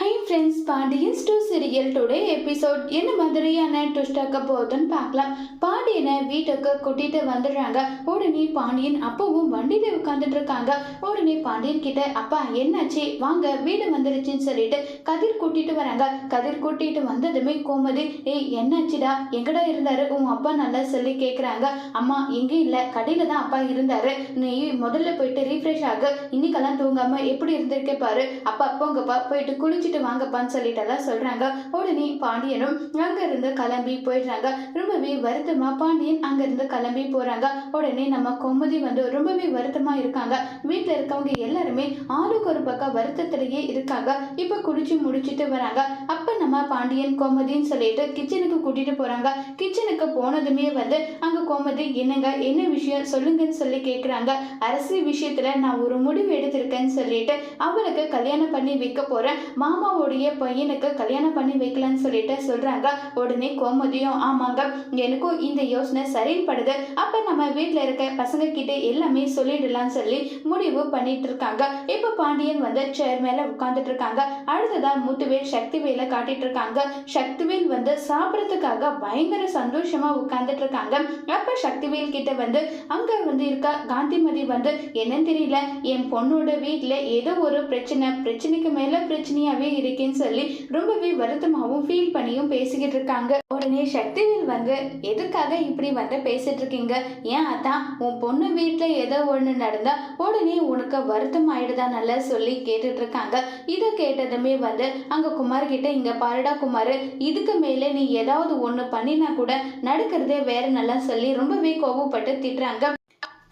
High friends, Pandian stores serial today episode என்ன மாதிரியான ட்விஸ்டாக்க போகுதுன்னு பார்க்கலாம். பாண்டியனை வீட்டுக்கு கூட்டிட்டு வந்துடுறாங்க. உடனே பாண்டியன் அப்பவும் வண்டியில உட்காந்துட்டு இருக்காங்க. உடனே பாண்டியன் கிட்ட, அப்பா என்னாச்சு, வாங்க வீடு வந்துடுச்சுன்னு சொல்லிட்டு கதிர் கூட்டிட்டு வராங்க. கதிர் கூட்டிட்டு வந்ததுமே கோமதி, ஏய் என்னாச்சுடா, எங்கடா இருந்தாரு உன் அப்பா, நல்லா சொல்லி கேட்குறாங்க. அம்மா எங்கேயும் இல்லை, கடையில தான் அப்பா இருந்தாரு, நீ முதல்ல போயிட்டு ரீஃப்ரெஷ் ஆகு, இன்னைக்கெல்லாம் தூங்காம எப்படி இருந்திருக்கே பாரு, அப்பா போங்கப்பா போயிட்டு குளிச்சுட்டு வாங்கப்பான்னு சொல்லிட்டெல்லாம் சொல்றாங்க. உடனே பாண்டியனும் அங்க இருந்து கிளம்பி போயிடுறாங்க. ரொம்பவே வருத்தமா பாண்டியன் அங்க இருந்து கிளம்பி போறாங்க. உடனே நம்ம கோமதி வந்து ரொம்பவே வருத்தமா இருக்காங்க. வீட்டுல இருக்கவங்க எல்லாருமே ஆளுக்கு ஒரு பக்கம் வருத்தத்திலேயே இருக்காங்க. இப்ப குடிச்சு முடிச்சுட்டு வராங்க. அப்ப நம்ம பாண்டியன் கோமதின்னு சொல்லிட்டு கிச்சனுக்கு கூட்டிட்டு போறாங்க. கிச்சனுக்கு போனதுமே வந்து அங்க கோமதி, என்னங்க என்ன விஷயம் சொல்லுங்கன்னு சொல்லி கேக்குறாங்க. அரசு விஷயத்துல நான் ஒரு முடிவு எடுத்திருக்கேன்னு சொல்லிட்டு அவளுக்கு கல்யாணம் பண்ணி வைக்க போறேன், மாமாவுடைய பையனுக்கு கல்யாணம் பண்ணி வைக்கலான்னு சொல்லிட்டு சொல்றாங்க. உடனே கோமதியும், ஆமாங்க எனக்கும் இந்த யோசனை சரின்னு படுது, அப்ப நம்ம வீட்டுல இருக்க பசங்க கிட்ட எல்லாமே சொல்லிடலாம்னு சொல்லி முடிவு பண்ணிட்டு இருக்காங்க. இப்ப பாண்டியன் வந்து சேர் மேல உட்கார்ந்துட்டு இருக்காங்க. அடுத்ததா முத்துவேல் சக்திவேலை காட்டிட்டு இருக்காங்க. சக்திவேல் வந்து சாப்பிடறதுக்காக பயங்கர சந்தோஷமா உட்கார்ந்துட்டு இருக்காங்க. அப்ப சக்திவேல் கிட்ட வந்து அங்க வந்து இருக்க காந்திமதி வந்து, என்னன்னு தெரியல, என் பொண்ணோட வீட்டுல ஏதோ ஒரு பிரச்சனைக்கு மேல பிரச்சனையாவே இருக்கேன்னு சொல்லி ரொம்பவே வருத்தமாகவும் ஃபீல் பண்ணியும் பேசிக்கிட்டு இருக்காங்க. உடனே சக்திவேல் வந்து, எதுக்காக இப்படி வந்து பேசிட்டு இருக்கீங்க, ஏன் அதான் உன் பொண்ணு வீட்டுல ஏதோ ஒண்ணு நடந்தா உடனே உனக்கு வருத்தம் ஆயிடுதா, நல்லா சொல்லி கேட்டுட்டு இருக்காங்க. இதை கேட்டதுமே வந்து அங்க குமார் கிட்ட, இங்க பாருடா குமார், இதுக்கு மேல நீ ஏதாவது ஒண்ணு பண்ணினா கூட நடக்கிறதே வேற, நல்லா சொல்லி ரொம்பவே கோபப்பட்டு திட்டுறாங்க.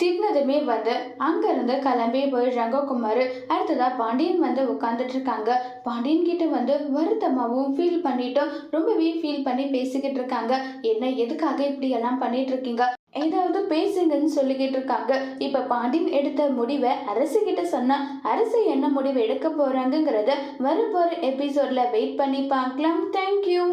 திட்டினதுமே வந்து அங்கிருந்து கிளம்பி போயிடுறாங்க குமார். அடுத்ததா பாண்டியன் வந்து உட்காந்துட்டு இருக்காங்க. பாண்டியன் கிட்ட வந்து வருத்தமாகவும் ஃபீல் பண்ணிட்டும் ரொம்பவே ஃபீல் பண்ணி பேசிக்கிட்டு இருக்காங்க. என்ன எதுக்காக இப்படி எல்லாம் பண்ணிட்டு இருக்கீங்க, ஏதாவது பேசுங்கன்னு சொல்லிக்கிட்டு இருக்காங்க. இப்ப பாண்டியன் எடுத்த முடிவை அரசு கிட்ட சொன்னா அரசு என்ன முடிவு எடுக்க போறாங்கிறத வரப்போற எபிசோட்ல வெயிட் பண்ணி பார்க்கலாம். தேங்க்யூ.